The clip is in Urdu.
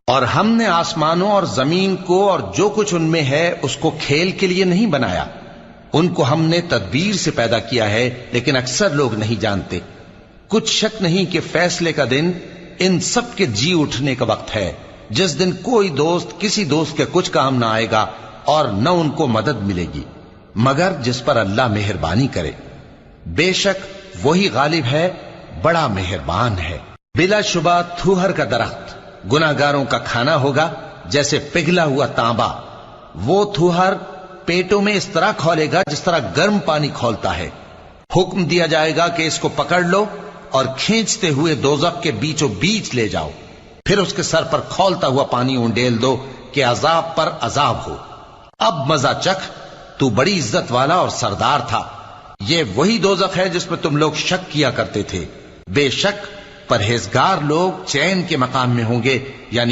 اور ہم نے آسمانوں اور زمین کو اور جو کچھ ان میں ہے اس کو کھیل کے لیے نہیں بنایا، ان کو ہم نے تدبیر سے پیدا کیا ہے، لیکن اکثر لوگ نہیں جانتے۔ کچھ شک نہیں کہ فیصلے کا دن ان سب کے جی اٹھنے کا وقت ہے، جس دن کوئی دوست کسی دوست کے کچھ کام نہ آئے گا اور نہ ان کو مدد ملے گی مگر جس پر اللہ مہربانی کرے۔ بے شک وہی غالب ہے، بڑا مہربان ہے۔ بلا شبہ تھوہر کا درخت گناہگاروں کا کھانا ہوگا، جیسے پگھلا ہوا تانبا۔ وہ تھوہر پیٹوں میں اس طرح کھولے گا جس طرح گرم پانی کھولتا ہے۔ حکم دیا جائے گا کہ اس کو پکڑ لو اور کھینچتے ہوئے دوزخ کے بیچوں بیچ لے جاؤ، پھر اس کے سر پر کھولتا ہوا پانی اونڈیل دو کہ عذاب پر عذاب ہو۔ اب مزہ چکھ، تو بڑی عزت والا اور سردار تھا۔ یہ وہی دوزخ ہے جس میں تم لوگ شک کیا کرتے تھے۔ بے شک پرہیزگار لوگ چین کے مقام میں ہوں گے، یعنی